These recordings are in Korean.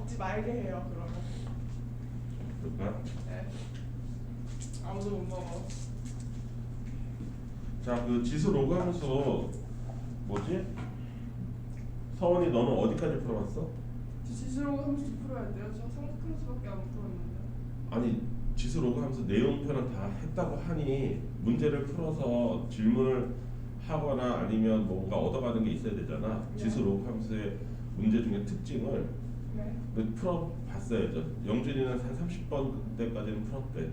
먹지 말게 해요. 그러면. 그럴까? 네. 아무도 못 먹어. 자, 그 지수 로그 함수 뭐지? 서원이 너는 어디까지 풀어봤어? 저 지수로 함수 풀어야 돼요. 저 삼각함수밖에 안 풀었는데. 아니 지수 로그 함수 내용표는 다 했다고 하니 문제를 풀어서 질문을 하거나 아니면 뭔가 얻어가는 게 있어야 되잖아. 네. 지수 로그 함수의 문제 중에 특징을 네. 풀어봤어야죠. 영준이는 한 30번 때까지는 풀었대.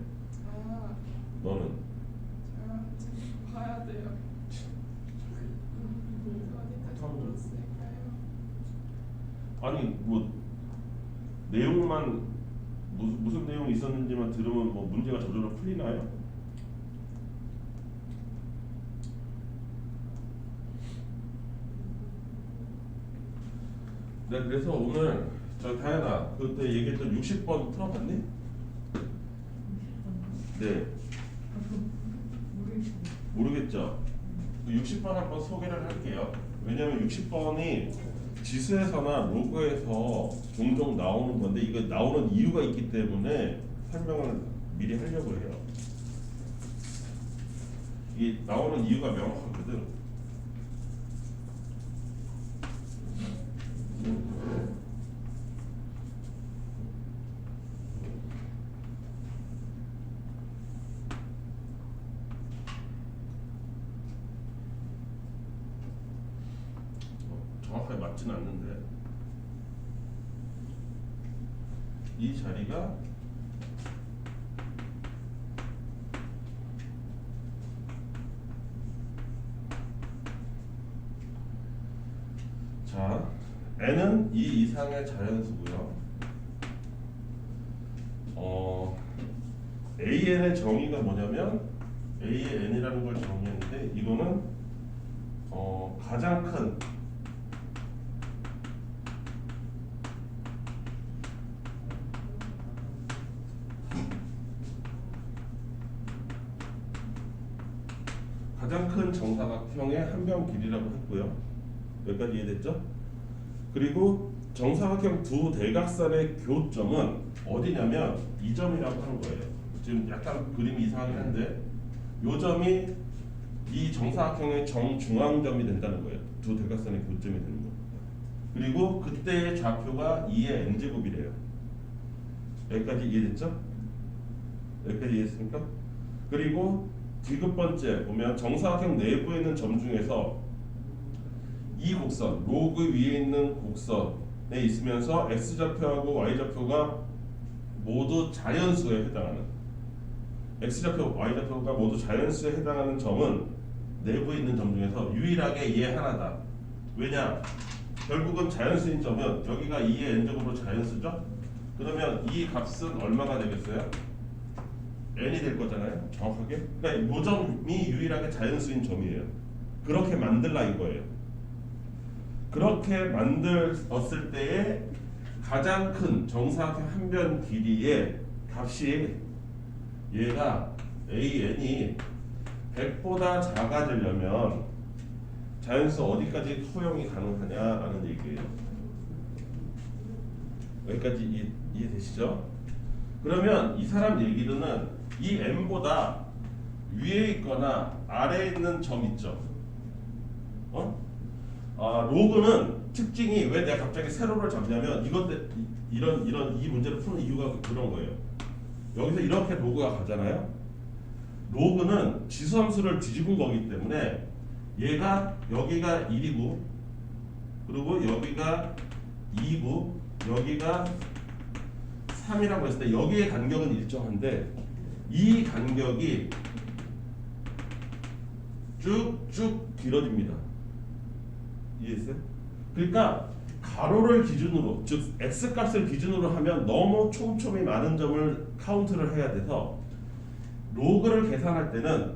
아, 너는? 제가 지금 봐야 돼요. 어디까지 풀었을까요? 아니 뭐 내용만 무슨 내용이 있었는지만 들으면 뭐 문제가 저절로 풀리나요? 네, 그래서 오늘 저 다현아 그때 얘기했던 60번 풀어봤니? 네. 모르겠죠? 60번 한번 소개를 할게요. 왜냐면 60번이 지수에서나 로그에서 종종 나오는 건데 이거 나오는 이유가 있기 때문에 설명을 미리 하려고 해요. 이게 나오는 이유가 명확하거든. 정확하게 맞지는 않는데 이 자리가 자 n은 이 이상의 자연수고요. AN의 정의가 뭐냐면 A의 n이라는 걸 정의했는데 이거는 가장 큰 정사각형의 한 변 길이라고 했고요. 여기까지 이해됐죠? 그리고 정사각형 두 대각선의 교점은 어디냐면 이 점이라고 하는 거예요. 지금 약간 그림이 이상하긴 한데 이 점이 이 정사각형의 정중앙점이 된다는 거예요. 두 대각선의 교점이 되는 거. 그리고 그때의 좌표가 2의 n제곱이래요. 여기까지 이해됐죠? 여기까지 이해했습니까? 그리고 디귿번째 보면 정사각형 내부에 있는 점 중에서 이 곡선, 로그 위에 있는 곡선에 있으면서 x좌표하고 y좌표가 모두 자연수에 해당하는 x좌표, y좌표가 모두 자연수에 해당하는 점은 내부에 있는 점 중에서 유일하게 얘 하나다. 왜냐? 결국은 자연수인 점은 여기가 2의 n제곱으로 자연수죠? 그러면 이 값은 얼마가 되겠어요? n이 될 거잖아요. 정확하게. 그러니까 이 점이 유일하게 자연수인 점이에요. 그렇게 만들라 이거예요. 그렇게 만들었을 때의 가장 큰 정사각형 한 변 길이의 값이 얘가 AN이 100보다 작아지려면 자연수 어디까지 허용이 가능하냐라는 얘기예요. 여기까지 이해되시죠? 그러면 이 사람 얘기로는 이 n보다 위에 있거나 아래에 있는 점 있죠. 로그는 특징이 왜 내가 갑자기 세로를 잡냐면 이런 이 문제를 푸는 이유가 그런 거예요. 여기서 이렇게 로그가 가잖아요. 로그는 지수함수를 뒤집은 거기 때문에 얘가 여기가 1이고 그리고 여기가 2고 여기가 3이라고 했을 때 여기의 간격은 일정한데 이 간격이 쭉쭉 길어집니다. 이해했어요? 그러니까 가로를 기준으로 즉 x값을 기준으로 하면 너무 촘촘히 많은 점을 카운트를 해야 돼서 로그를 계산할 때는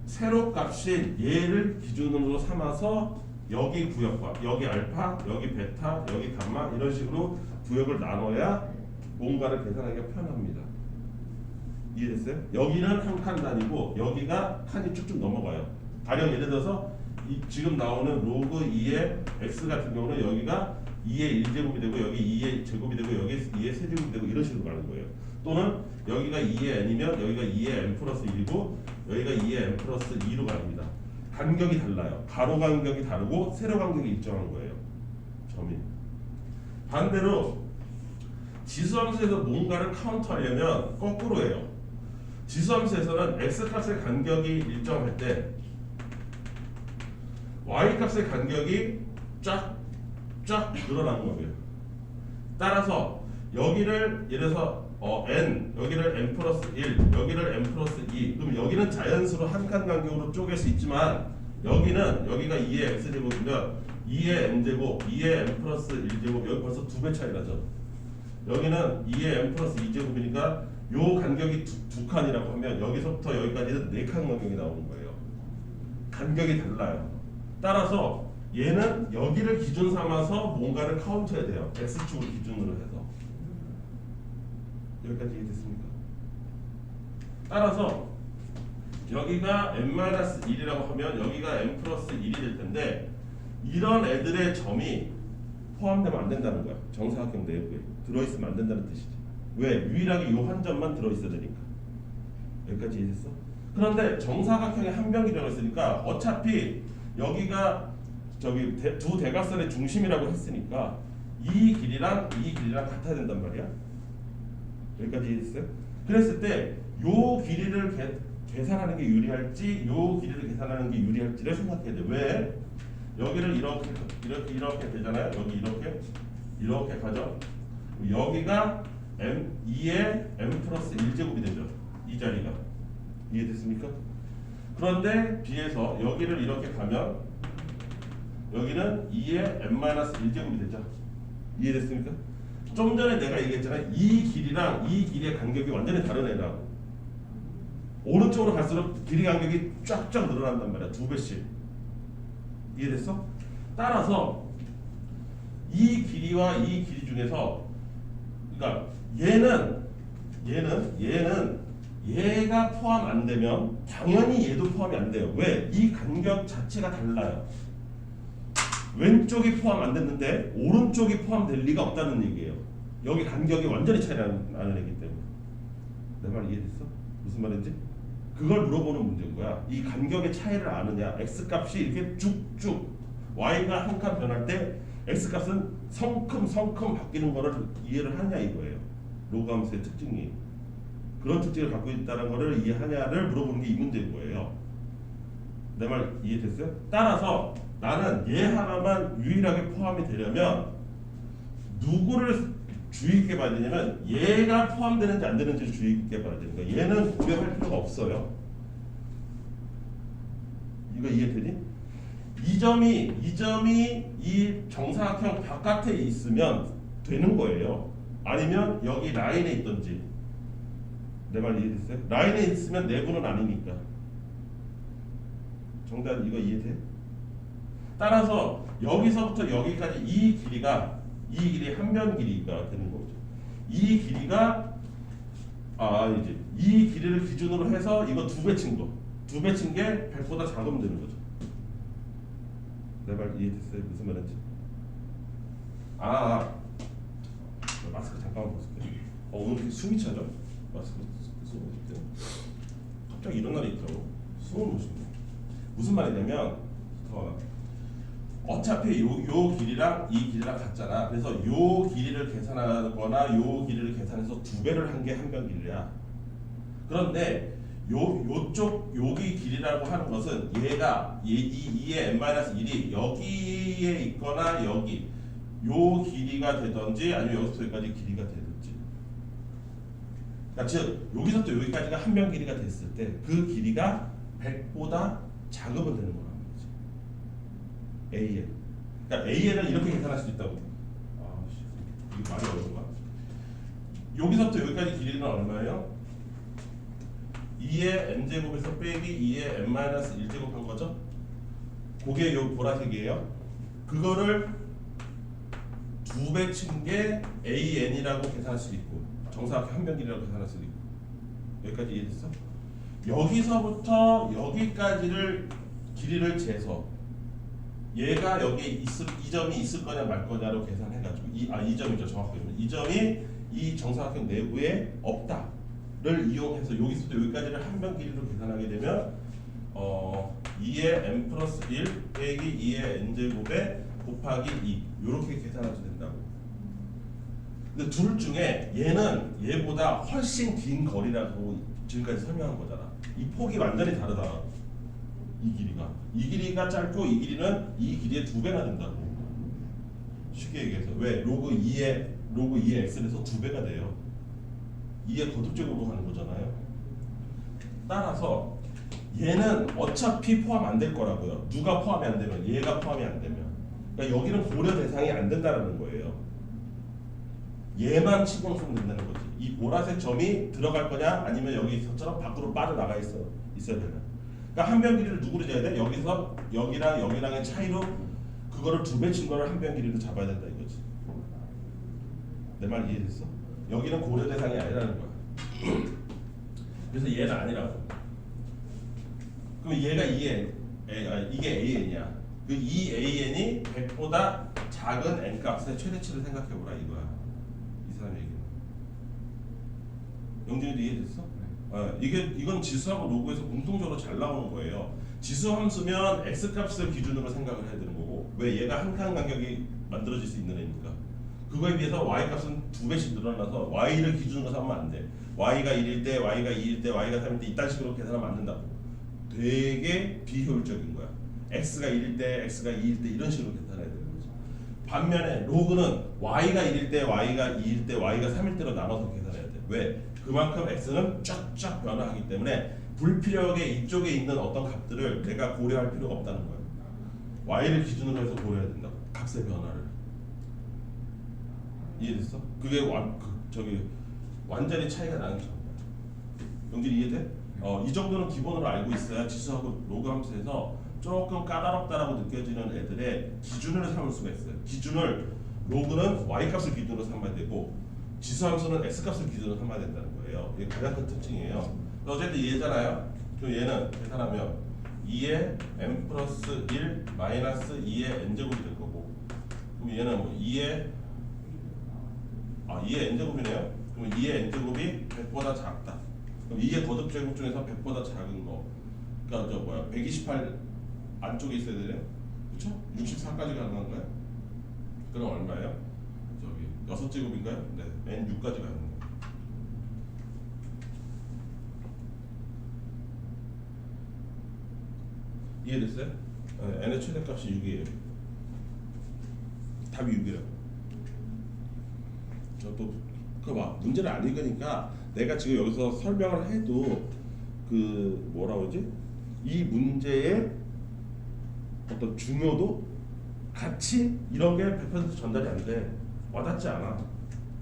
세로 값인 얘를 기준으로 삼아서 여기 구역과 여기 알파, 여기 베타, 여기 감마 이런 식으로 구역을 나눠야 뭔가를 계산하기가 편합니다. 이해됐어요? 여기는 한 칸 단위고 여기가 칸이 쭉쭉 넘어가요. 가령 예를 들어서 지금 나오는 로그 2의 x 같은 경우는 여기가 2의 1제곱이 되고 여기 2의 제곱이 되고 여기 2의 세제곱이 되고 이런 식으로 가는 거예요. 또는 여기가 2의 n이면 여기가 2의 n 플러스 1이고 여기가 2의 n 플러스 2로 갑니다. 간격이 달라요. 가로 간격이 다르고 세로 간격이 일정한 거예요. 점이. 반대로 지수함수에서 뭔가를 카운트하려면 거꾸로 해요. 지수함수에서는 x값의 간격이 일정할 때 y값의 간격이 쫙 늘어나는 거예요. 따라서 여기를 예를 들어서 n 여기를 n 플러스 1 여기를 n 플러스 2 그럼 여기는 자연수로 한 칸 간격으로 쪼갤 수 있지만 여기가 2의 x제곱이면 2의 n제곱 2의 n 플러스 1제곱 여기 벌써 2배 차이 나죠. 여기는 2의 n 플러스 2제곱이니까 요 간격이 두 칸이라고 하면 여기서부터 여기까지는 4칸 간격이 나오는 거예요. 간격이 달라요. 따라서 얘는 여기를 기준 삼아서 뭔가를 카운트해야 돼요. x축을 기준으로 해서. 여기까지 이해됐습니까? 따라서 여기가 n-1이라고 하면 여기가 n 플러스 1이 될 텐데 이런 애들의 점이 포함되면 안 된다는 거야. 정사각형 내부에 들어있으면 안 된다는 뜻이지. 왜? 유일하게 이 한 점만 들어있어야 되니까. 여기까지 이해됐어? 그런데 정사각형의 한 변이라고 했으니까 어차피 여기가 저기 두 대각선의 중심이라고 했으니까 이 길이랑 같아야 된단 말이야. 여기까지 이해됐어요? 그랬을 때 요 길이를 계산하는 게 유리할지 요 길이를 계산하는 게 유리할지를 생각해야 돼. 왜? 여기를 이렇게 되잖아요. 여기 이렇게 가죠. 여기가 m2의 m 플러스 1제곱이 되죠. 이 자리가. 이해됐습니까? 그런데 비해서 여기를 이렇게 가면 여기는 2의 n-1제곱이 되죠. 이해됐습니까? 좀 전에 내가 얘기했잖아요. 이 길이랑 이 길이의 간격이 완전히 다른 애라고. 오른쪽으로 갈수록 길이 간격이 쫙쫙 늘어난단 말이야. 2배씩. 이해됐어? 따라서 이 길이와 이 길이 중에서 그러니까 얘는 얘가 포함 안 되면 당연히 얘도 포함이 안 돼요. 왜? 이 간격 자체가 달라요. 왼쪽이 포함 안 됐는데 오른쪽이 포함될 리가 없다는 얘기예요. 여기 간격이 완전히 차이 나는 애기 때문에. 내 말 이해됐어? 무슨 말인지? 그걸 물어보는 문제인 거야. 이 간격의 차이를 아느냐? x값이 이렇게 쭉쭉 y가 한 칸 변할 때 x값은 성큼 바뀌는 거를 이해를 하냐 이거예요. 로그함수의 특징이. 그런 특징을 갖고 있다는 거를 이해하냐를 물어보는 게 이 문제인 거예요. 내 말 이해됐어요? 따라서 나는 얘 하나만 유일하게 포함이 되려면 누구를 주의 있게 봐야 되냐면 얘가 포함되는지 안 되는지 주의 있게 봐야 되는 거야. 얘는 고려할 필요가 없어요. 이거 이해되니? 이 점이 이 정사각형 바깥에 있으면 되는 거예요. 아니면 여기 라인에 있든지. 내 말 이해됐어요? 라인에 있으면 내부는 아니니까. 정답 이거 이해돼? 따라서 여기서부터 여기까지 이 길이가 한 변 길이가 되는 거죠. 이 길이가 이제 이 길이를 기준으로 해서 이거 2배 친 거. 2배 친 게 100보다 작으면 되는 거죠. 내 말 이해됐어요? 무슨 말인지? 마스크 잠깐만 벗을게요. 오늘 이렇게 숨이 차죠? 마스크 쓰고 있을 때. 갑자기 이런 날이 있더라고. 숨을 못 쉬네. 무슨 말이냐면 어차피 요 길이랑 이 길이랑 같잖아. 그래서 요 길이를 계산하거나 요 길이를 계산해서 2배를 한 게 한 변 길이야. 그런데 요쪽 여기 길이라고 하는 것은 얘가 이 2의 n-1이 여기에 있거나 여기 요 길이가 되든지 아니면 여기서부터 여기까지 길이가 되든지. 그러니까 즉 여기서부터 여기까지가 한 변 길이가 됐을 때 그 길이가 100보다 작으면 되는 거라는 거지. AN. 그러니까 AN을 이렇게 계산할 수 있다고. 이게 말이 어려운가? 여기서부터 여기까지 길이는 얼마예요? 2의 n제곱에서 빼기 2의 n-1제곱 한 거죠? 그게 요 보라색이에요. 그거를 2배 친 게 AN이라고 계산할 수 있고 정사각형 한 변 길이라고 계산할 수 있고. 여기까지 이해됐어? 여기서부터 여기까지를 길이를 재서 얘가 여기 이 점이 있을 거냐 말 거냐로 계산해가지고 이 점이죠. 정확하게 보면 이 점이 이 정사각형 내부에 없다를 이용해서 여기서부터 여기까지를 한 변 길이로 계산하게 되면 2의 n 플러스 1 빼기 2의 n 제곱에 곱하기 2 이렇게 계산하셔도 된다고. 근데 둘 중에 얘는 얘보다 훨씬 긴 거리라고 지금까지 설명한 거잖아. 이 폭이 완전히 다르다. 이 길이가 짧고 이 길이는 이 길이의 2배나 된다고. 쉽게 얘기해서 왜? 로그 2의 x에서 2배가 돼요. 2의 거듭제곱으로 가는 거잖아요. 따라서 얘는 어차피 포함 안 될 거라고요. 누가 포함이 안 되면 얘가 포함이 안 되면. 그러니까 여기는 고려 대상이 안 된다는 거예요. 얘만 치고는 된다는 거지. 이 보라색 점이 들어갈 거냐 아니면 여기서처럼 밖으로 빠져나가 있어야 되냐. 그러니까 한 변 길이를 누구로 재야 돼? 여기서 여기랑 여기랑의 차이로 그거를 2배 친 거를 한 변 길이로 잡아야 된다 이거지. 내 말 이해됐어? 여기는 고려 대상이 아니라는 거야. 그래서 얘는 아니라고. 그럼 얘가 이게 AN이야. 그 이 AN이 100보다 작은 n 값의 최대치를 생각해보라 이거야. 이 사람 얘기는. 영준이도 이해됐어? 이건 지수하고 로그에서 공통적으로 잘 나오는 거예요. 지수 함수면 x 값을 기준으로 생각을 해야 되는 거고, 왜 얘가 한 칸 간격이 만들어질 수 있는 애니까. 그거에 비해서 y 값은 2배씩 늘어나서 y를 기준으로 삼으면 안 돼. y가 1일 때, y가 2일 때, y가 3일 때 이딴 식으로 계산하면 안 된다고. 되게 비효율적인 거야. x가 1일 때, x가 2일 때 이런 식으로 계산해야 되는 거지. 반면에 로그는 y가 1일 때, y가 2일 때, y가 3일 때로 나눠서 계산해야 돼. 왜? 그만큼 x는 쫙쫙 변화하기 때문에 불필요하게 이쪽에 있는 어떤 값들을 내가 고려할 필요가 없다는 거예요. y를 기준으로 해서 고려해야 된다고. 값의 변화를. 이해됐어? 그게 완전히 차이가 나는 거야. 영진이 이해돼? 이 정도는 기본으로 알고 있어야 지수하고 로그 함수에서 조금 까다롭다라고 느껴지는 애들의 기준을 삼을 수가 있어요. 기준을 로그는 y 값을 기준으로 삼아야 되고 지수 함수는 x 값을 기준으로 삼아야 된다는 거예요. 이게 가장 큰 특징이에요. 어쨌든 얘잖아요. 그럼 얘는 계산하면 2의 n 플러스 1 마이너스 2의 n 제곱이 될 거고, 그럼 얘는 뭐 2의 n 제곱이네요. 그럼 2의 n 제곱이 100보다 작다. 그럼 2의 거듭 제곱 중에서 100보다 작은 거, 그러니까 128 안쪽에 있어야 되네요. 그렇죠? 64까지 가능한 거예요? 그럼 얼마예요? 6제곱인가요? 네, n6까지 가는 거예요. 이해됐어요? n의 최대값이 6이에요. 답이 6이에요. 저또 그거 봐. 문제를 안 읽으니까 내가 지금 여기서 설명을 해도 그 뭐라 그러지? 이 문제의 어떤 중요도, 가치 이런 게 100% 전달이 안 돼. 와닿지 않아.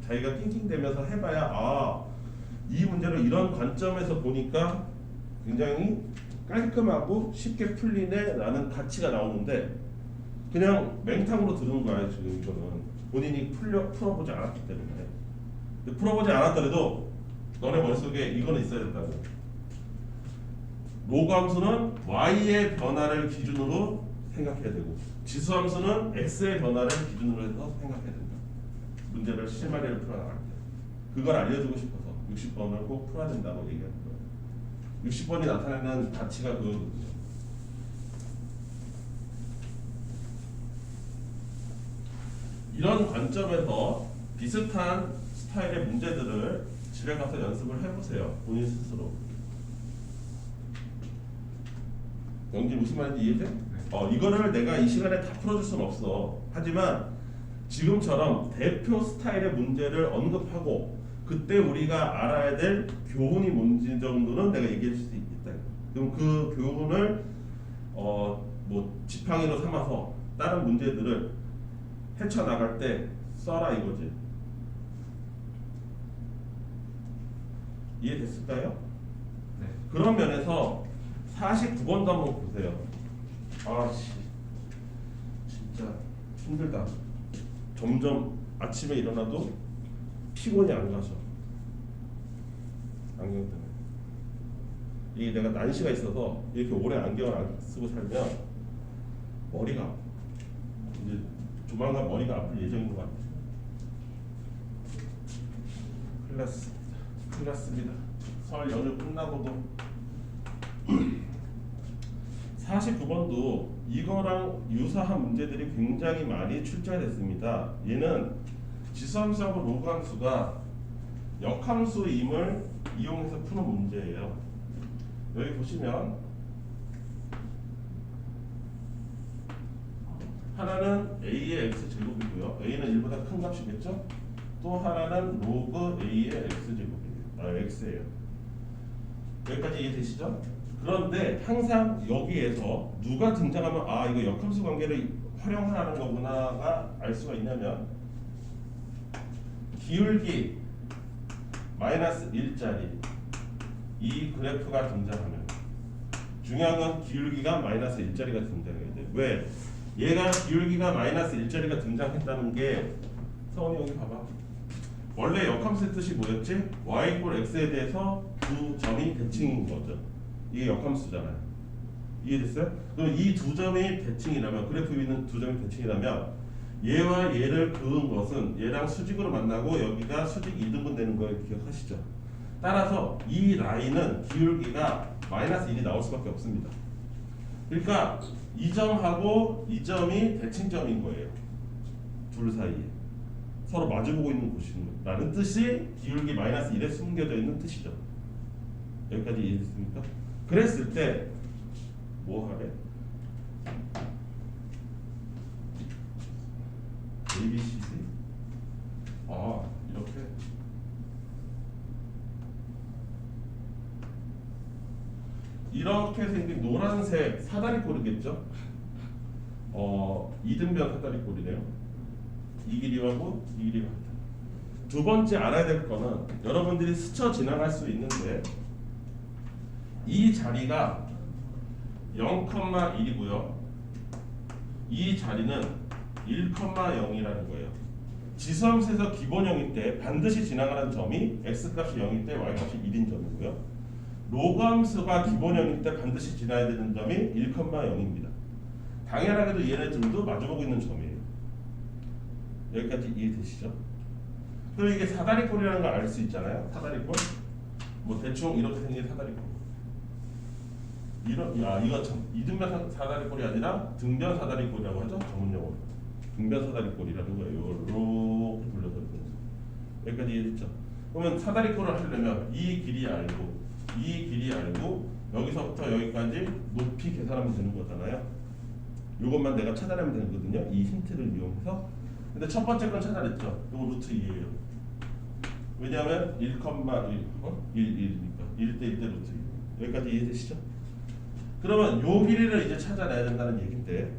자기가 낑낑대면서 해봐야 이 문제를 이런 관점에서 보니까 굉장히 깔끔하고 쉽게 풀리네 라는 가치가 나오는데 그냥 맹탕으로 들은 거야. 지금 이거는 본인이 풀어보지 않았기 때문에. 풀어보지 않았더라도 너네 머릿속에 이거는 있어야 된다고. 로그 함수는 y의 변화를 기준으로 생각해야 되고 지수 함수는 x의 변화를 기준으로 해서 생각해야 된다. 문제를 실마리를 풀어나갈 때 그걸 알려주고 싶어서 60번을 꼭 풀어야 된다고 얘기하는 거예요. 60번이 나타내는 가치가 그거거든요. 이런 관점에서 비슷한 스타일의 문제들을 집에 가서 연습을 해보세요. 본인 스스로. 영지 무슨 말인지 이해돼? 이거를 내가 이 시간에 다 풀어줄 수는 없어. 하지만 지금처럼 대표 스타일의 문제를 언급하고 그때 우리가 알아야 될 교훈이 뭔지 정도는 내가 얘기해 줄 수 있겠다. 그럼 그 교훈을 뭐 지팡이로 삼아서 다른 문제들을 헤쳐나갈 때 써라 이거지. 이해됐을까요? 네. 그런 면에서 49번도 한번 보세요. 진짜 힘들다. 점점 아침에 일어나도 피곤이 안 가죠. 안경 때문에. 이게 내가 난시가 있어서 이렇게 오래 안경을 안 쓰고 살면 머리가 조만간 머리가 아플 예정인 것 같아요. 큰일 났습니다. 설 연휴 끝나고도 49번도 이거랑 유사한 문제들이 굉장히 많이 출제됐습니다. 얘는 지수함수하고 로그함수가 역함수임을 이용해서 푸는 문제예요. 여기 보시면 하나는 a의 x제곱이고요. a는 1보다 큰 값이겠죠? 또 하나는 로그 a의 x제곱이에요. x예요. 여기까지 이해되시죠? 그런데 항상 여기에서 누가 등장하면 아 이거 역함수 관계를 활용하라는 거구나가 알 수가 있냐면 기울기 마이너스 1짜리 이 그래프가 등장하면 중요한 건 기울기가 마이너스 1짜리가 등장해야 돼. 왜? 얘가 기울기가 마이너스 1짜리가 등장했다는 게 서원이 여기 봐봐. 원래 역함수의 뜻이 뭐였지? y 이퀄 x에 대해서 두 점이 대칭인 거죠. 이게 역함수잖아요. 이해됐어요? 그럼 이 두 점이 대칭이라면 그래프 위에 있는 두 점이 대칭이라면 얘와 얘를 그은 것은 얘랑 수직으로 만나고 여기가 수직 2등분 되는 걸 기억하시죠? 따라서 이 라인은 기울기가 마이너스 1이 나올 수밖에 없습니다. 그러니까 이 점하고 이 점이 대칭점인 거예요. 둘 사이에 서로 마주보고 있는 곳이라는 뜻이 기울기 마이너스 1에 숨겨져 있는 뜻이죠. 여기까지 이해됐습니까? 그랬을 때 뭐 하래? ABCD? 아 이렇게 이렇게 생긴 노란색 사다리꼴이겠죠? 이등변 사다리꼴이네요. 이 길이하고 이 길이가 같다. 두 번째 알아야 될 거는 여러분들이 스쳐 지나갈 수 있는데 이 자리가 0,1이고요. 이 자리는 1,0이라는 거예요. 지수함수에서 기본 0일 때 반드시 지나가는 점이 x값이 0일 때 y값이 1인 점이고요. 로그함수가 기본 0일 때 반드시 지나야 되는 점이 1,0입니다. 당연하게도 얘네들도 마주보고 있는 점이에요. 여기까지 이해되시죠? 그리고 이게 사다리꼴이라는 걸 알 수 있잖아요. 사다리꼴. 뭐 대충 이렇게 생긴 사다리꼴. 이거 참 이등변 사다리꼴이 아니라 등변 사다리꼴이라고 하죠. 전문용어로. 등변 사다리꼴이라는 거예요. 이렇게 돌려서 여기까지 이해됐죠? 그러면 사다리꼴을 하려면 이 길이 알고 여기서부터 여기까지 높이 계산하면 되는 거잖아요. 이것만 내가 찾아내면 되거든요. 이 힌트를 이용해서. 근데 첫 번째 건 찾아냈죠. 이거 루트 2예요. 왜냐하면 1,1이니까 1대 1대 루트 2. 여기까지 이해되시죠? 그러면 요 길이를 이제 찾아내야 된다는 얘기인데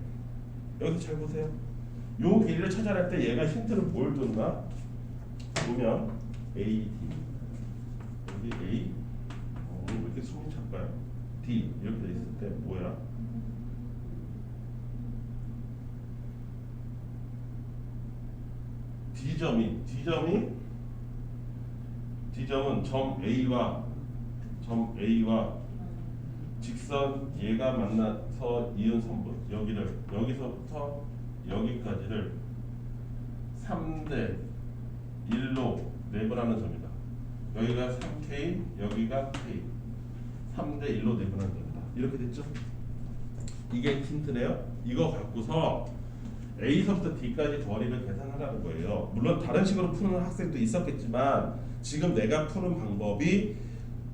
여기서 잘 보세요. 요 길이를 찾아낼 때 얘가 힌트를 뭘 줬나? 보면 A, D 여기 A 왜 이렇게 숨이 찰까요? D 이렇게 돼 있을 때 뭐야? D점은 점 A와 직선 얘가 만나서 이은 선분 여기서부터 여기까지를 3대 1로 내분하는 점이다. 여기가 3K 여기가 K 3대 1로 내분하는 점이다. 이렇게 됐죠? 이게 힌트네요. 이거 갖고서 A서부터 D까지 거리를 계산하라는 거예요. 물론 다른 식으로 푸는 학생도 있었겠지만 지금 내가 푸는 방법이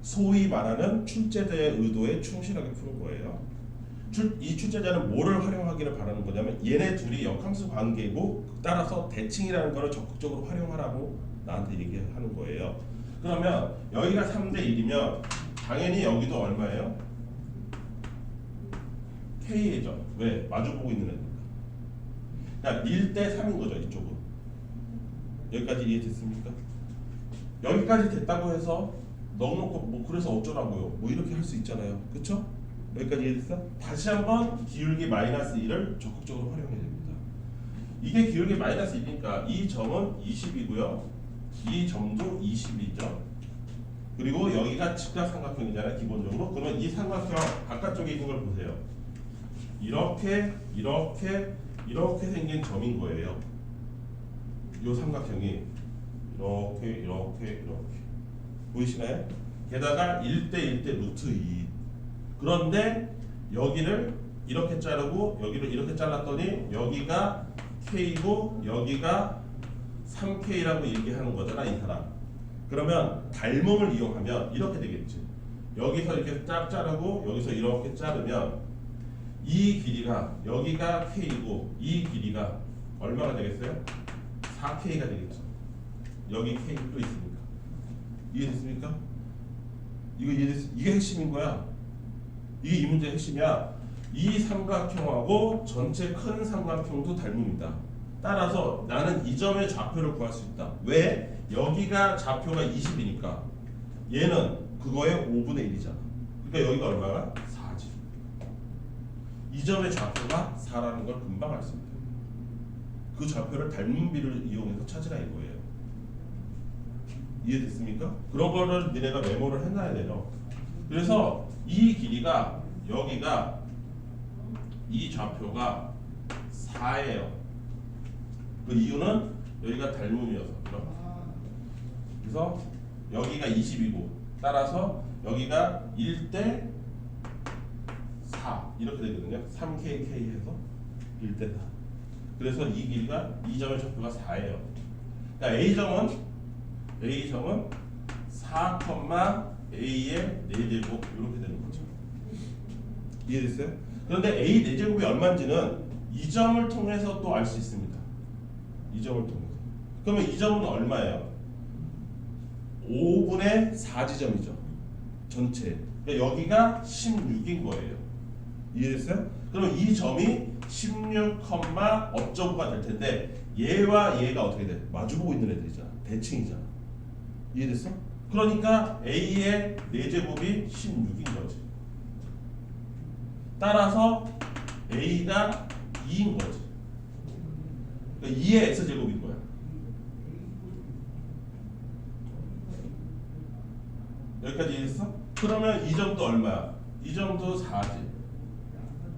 소위 말하는 출제자의 의도에 충실하게 푸는 거예요. 이 출제자는 뭐를 활용하기를 바라는 거냐면 얘네 둘이 역함수 관계고 따라서 대칭이라는 거를 적극적으로 활용하라고 나한테 얘기하는 거예요. 그러면 여기가 3대 1이면 당연히 여기도 얼마예요? K죠. 왜? 마주보고 있는 애니까. 그러니까 1대 3인 거죠. 이쪽은. 여기까지 이해됐습니까? 여기까지 됐다고 해서 넣어놓고 뭐 그래서 어쩌라고요? 뭐 이렇게 할 수 있잖아요. 그쵸? 여기까지 이해됐어? 다시 한번 기울기 마이너스 1을 적극적으로 활용해야 됩니다. 이게 기울기 마이너스 1이니까 이 점은 20이고요. 이 점도 20이죠. 그리고 여기가 직각삼각형이잖아요. 기본적으로. 그러면 이 삼각형 바깥쪽에 있는 걸 보세요. 이렇게 이렇게 생긴 점인 거예요. 요 삼각형이 이렇게 보이시나요? 게다가 1대1대 루트 2. 그런데 여기를 이렇게 자르고 여기를 이렇게 잘랐더니 여기가 K고 여기가 3K라고 얘기하는 거잖아, 이 사람. 그러면 닮음을 이용하면 이렇게 되겠지. 여기서 이렇게 쫙 자르고 여기서 이렇게 자르면 이 길이가 여기가 K고 이 길이가 얼마가 되겠어요? 4K가 되겠죠. 여기 K 또 있으니까. 이해됐습니까? 이게 핵심인 거야. 이게 이 문제의 핵심이야. 이 삼각형하고 전체 큰 삼각형도 닮음이다. 따라서 나는 이 점의 좌표를 구할 수 있다. 왜? 여기가 좌표가 20이니까 얘는 그거의 5분의 1이잖아. 그러니까 여기가 얼마가? 4지. 이 점의 좌표가 4라는 걸 금방 알 수 있다. 그 좌표를 닮음비를 이용해서 찾으라 이거예요. 이해됐습니까? 그런 거를 니네가 메모를 해놔야 돼요. 그래서 이 길이가 여기가 이 좌표가 4예요. 그 이유는 여기가 닮음이어서. 그래서 여기가 20이고 따라서 여기가 1대 4 이렇게 되거든요. 3KK 해서 1대 4. 그래서 이 길이가 이 점의 좌표가 4예요. 그러니까 A점은 4, A의 4제곱 이렇게 되는 거죠. 이해됐어요? 그런데 A 4제곱이 얼마인지는 이 점을 통해서 또 알 수 있습니다. 이 점을 통해서. 그러면 이 점은 얼마예요? 5분의 4지점이죠. 전체. 그러니까 여기가 16인 거예요. 이해됐어요? 그럼 이 점이 16, 어쩌고가 될 텐데 얘와 얘가 어떻게 돼? 마주보고 있는 애들이잖아. 대칭이잖아. 이해됐어? 그러니까 A의 4제곱이 16인 거지. 따라서 A가 2인 거지. 그러니까 2의 X제곱인 거야. 여기까지 이해했어? 그러면 이 점도 얼마야? 이 점도 4지.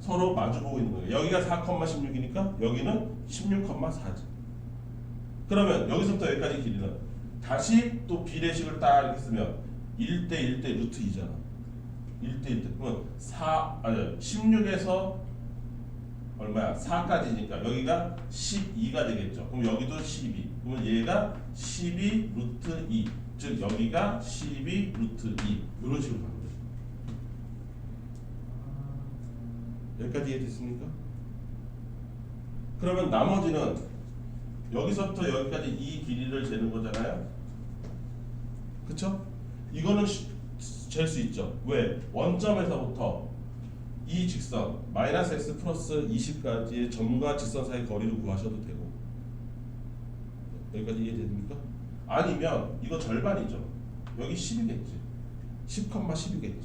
서로 마주보고 있는 거예요. 여기가 4,16이니까 여기는 16,4지. 그러면 여기서부터 여기까지 길이는 다시 또 비례식을 딱 이렇게 쓰면 1대1대 루트 2잖아. 1대1대. 그러면 16에서 얼마야? 4까지니까 여기가 12가 되겠죠. 그럼 여기도 12. 그러면 얘가 12 루트 2. 즉 여기가 12 루트 2. 이런 식으로 가는 거죠. 여기까지 이해됐습니까? 그러면 나머지는 여기서부터 여기까지 이 길이를 재는 거잖아요. 그쵸? 이거는 잴 수 있죠. 왜? 원점에서부터 이 직선 마이너스 x 플러스 20까지의 점과 직선 사이 거리를 구하셔도 되고. 여기까지 이해됩니까? 아니면 이거 절반이죠. 여기 10이겠지. 10,10이겠지.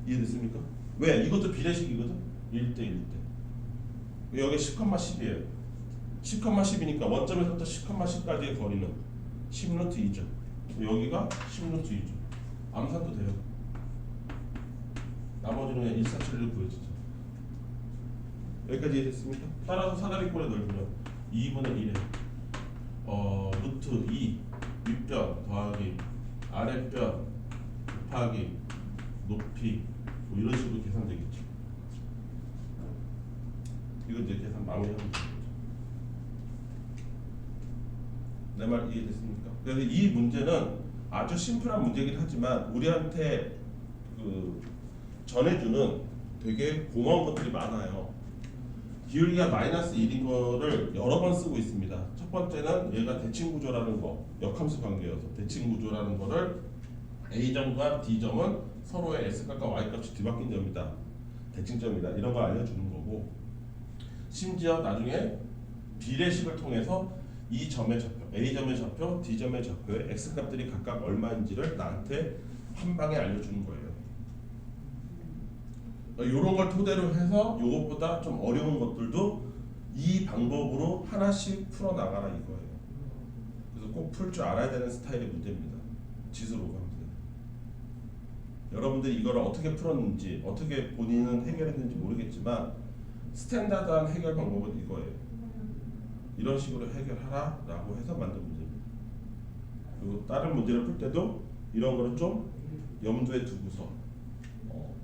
이해됐습니까? 왜? 이것도 비례식이거든. 1대1대. 여기 10,10이에요. 10,10이니까 원점에서부터 10,10까지의 거리는 10루트 2죠. 여기가 10루트 2죠. 암산도 돼요. 나머지는 그냥 1,4,7로 구해지죠. 여기까지 이해됐습니까? 따라서 사다리꼴의 넓이는 2분의 1에 루트 2 윗변 더하기 아랫변 곱하기 높이 뭐 이런 식으로 계산되겠죠. 이거 이제 계산 마무리하면 되는 거죠. 내 말 이해됐습니까? 그래서 이 문제는 아주 심플한 문제이긴 하지만 우리한테 그 전해주는 되게 고마운 것들이 많아요. 기울기가 마이너스 1인 거를 여러 번 쓰고 있습니다. 첫 번째는 얘가 대칭구조라는 거, 역함수 관계여서 대칭구조라는 거를 A점과 D점은 서로의 X값과 Y값이 뒤바뀐 점이다. 대칭점이다. 이런 걸 알려주는 거고, 심지어 나중에 비례식을 통해서 이 점의 좌표, A점의 좌표, D점의 좌표의 X값들이 각각 얼마인지를 나한테 한 방에 알려주는 거예요. 이런 걸 토대로 해서 이것보다 좀 어려운 것들도 이 방법으로 하나씩 풀어나가라 이거예요. 그래서 꼭 풀 줄 알아야 되는 스타일의 문제입니다. 지수로 가면. 여러분들이 이걸 어떻게 풀었는지, 어떻게 본인은 해결했는지 모르겠지만 스탠다드한 해결 방법은 이거예요. 이런 식으로 해결하라라고 해서 만든 문제입니다. 그리고 다른 문제를 풀 때도 이런 거를 좀 염두에 두고서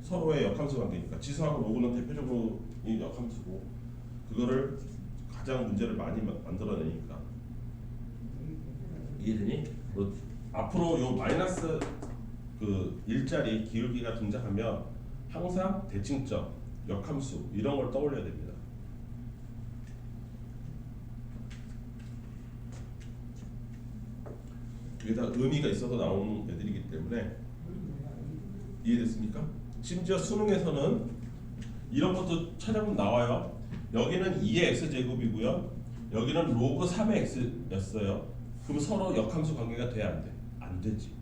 서로의 역함수 관계니까 지수하고 로그는 대표적으로 이 역함수고 그거를 가장 문제를 많이 만들어내니까 이해되니? 앞으로 요 마이너스 그 일자리 기울기가 등장하면 항상 대칭점, 역함수 이런 걸 떠올려야 됩니다. 이게 다 의미가 있어서 나오는 애들이기 때문에 이해됐습니까? 심지어 수능에서는 이런 것도 찾아보면 나와요. 여기는 2의 x제곱이고요. 여기는 로그 3의 x였어요. 그럼 서로 역함수 관계가 돼? 안 돼? 안 되지.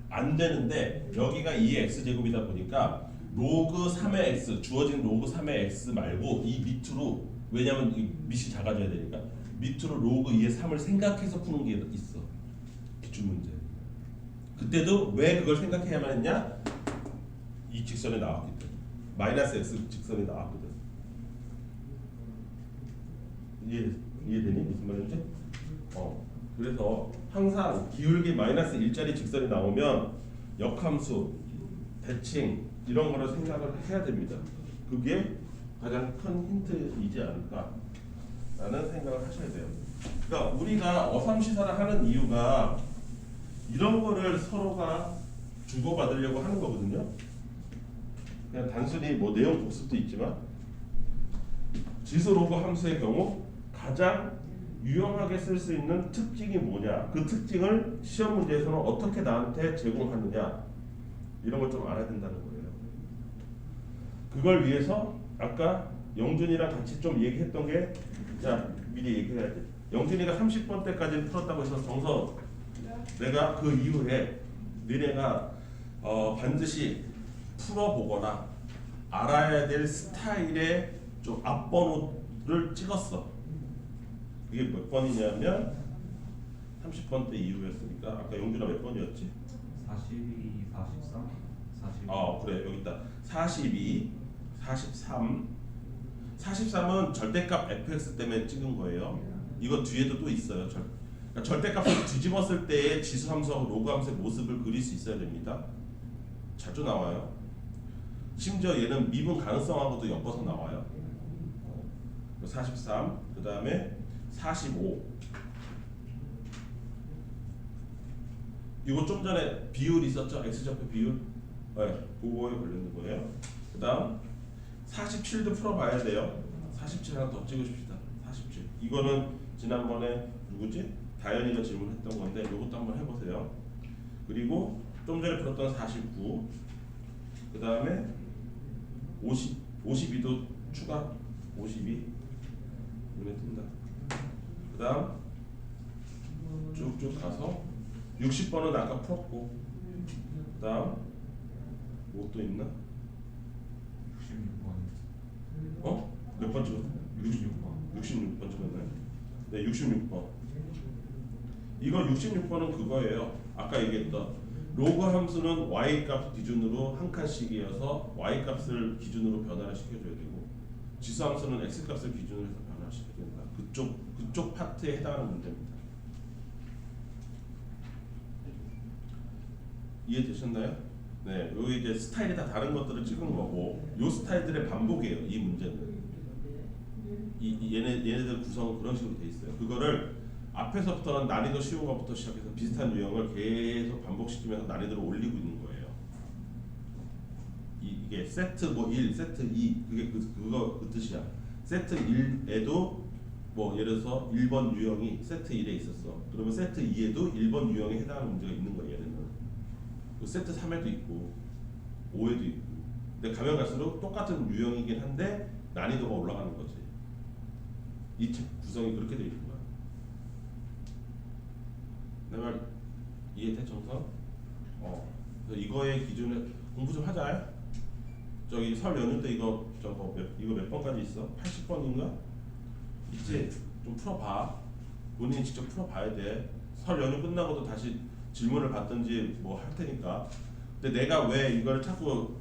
안 되는데 여기가 2의 x제곱이다 보니까 로그 3의 x, 주어진 로그 3의 x 말고 이 밑으로, 왜냐면 이 밑이 작아져야 되니까 밑으로 로그 2의 3을 생각해서 푸는 게 있어. 기출문제. 그때도 왜 그걸 생각해야만 했냐? 이 직선이 나왔기 때문에. 마이너스 x 직선이 나왔거든. 이해되니? 무슨 말인지? 그래서 항상 기울기 마이너스 일자리 직선이 나오면 역함수, 대칭 이런 거를 생각을 해야 됩니다. 그게 가장 큰 힌트이지 않을까라는 생각을 하셔야 돼요. 그러니까 우리가 어삼시사를 하는 이유가 이런 거를 서로가 주고받으려고 하는 거거든요. 그냥 단순히 뭐 내용 복습도 있지만 지수 로그 함수의 경우 가장 유용하게 쓸 수 있는 특징이 뭐냐, 그 특징을 시험 문제에서는 어떻게 나한테 제공하느냐 이런 걸 좀 알아야 된다는 거예요. 그걸 위해서 아까 영준이랑 같이 좀 얘기했던 게, 자 미리 얘기해야 돼. 영준이가 30번 때까지 풀었다고 해서 정서 내가 그 이후에 너네가 반드시 풀어보거나 알아야 될 스타일의 좀 앞번호를 찍었어. 이게 몇 번이냐면 30번 때 이후였으니까 아까 영준아 몇 번이었지? 42, 43, 42. 그래 여기 있다. 42, 43. 43은 절대값 fx 때문에 찍은 거예요. 이거 뒤에도 또 있어요. 그러니까 절대값을 뒤집었을 때의 지수함수하고 로그함수의 모습을 그릴 수 있어야 됩니다. 자주 나와요. 심지어 얘는 미분 가능성하고도 엮어서 나와요. 43, 그 다음에 45. 이거 좀 전에 비율 있었죠? x좌표 비율. 네, 그거에 관련된 거예요. 그 다음 47도 풀어봐야 돼요. 47 하나 더 찍으십시다. 47. 이거는 지난번에 누구지? 다현이가 질문했던 건데 이것도 한번 해보세요. 그리고 좀 전에 풀었던 49. 그 다음에 52도 추가. 52 눈에 띈다. 그 다음 쭉쭉 가서 60번은 아까 풀었고, 그 다음 뭐 또 있나? 66번. 몇 번 찍었어? 66번. 66번 찍었나요? 네, 66번. 이거 66번은 그거예요. 아까 얘기했던 로그 함수는 y 값 기준으로 한 칸씩이어서 y 값을 기준으로 변화를 시켜줘야 되고, 지수 함수는 x 값을 기준으로 해서 변화를 시켜야 된다. 그쪽 파트에 해당하는 문제입니다. 이해되셨나요? 네, 여기 이제 스타일이 다 다른 것들을 찍은 거고, 요 스타일들의 반복이에요. 이 문제는. 얘네들 구성은 그런 식으로 돼 있어요. 그거를 앞에서부터는 난이도 쉬운 것부터 시작해서 비슷한 유형을 계속 반복시키면서 난이도를 올리고 있는 거예요. 이게 세트 뭐 1, 세트 2 그게 그 뜻이야. 세트 1에도 뭐 예를 들어서 1번 유형이 세트 1에 있었어. 그러면 세트 2에도 1번 유형에 해당하는 문제가 있는 거예요. 얘네는. 세트 3에도 있고 5에도 있고. 근데 가면 갈수록 똑같은 유형이긴 한데 난이도가 올라가는 거지. 이 책 구성이 그렇게 돼 있는 거야. 내 말 이해돼 정서? 그래서 이거의 기준을 공부 좀 하자. 저기 설 연휴 때 이거 몇 번까지 있어? 80번인가? 있지? 좀 풀어봐. 본인이 직접 풀어봐야 돼. 설 연휴 끝나고도 다시 질문을 받든지 뭐 할 테니까. 근데 내가 왜 이걸 자꾸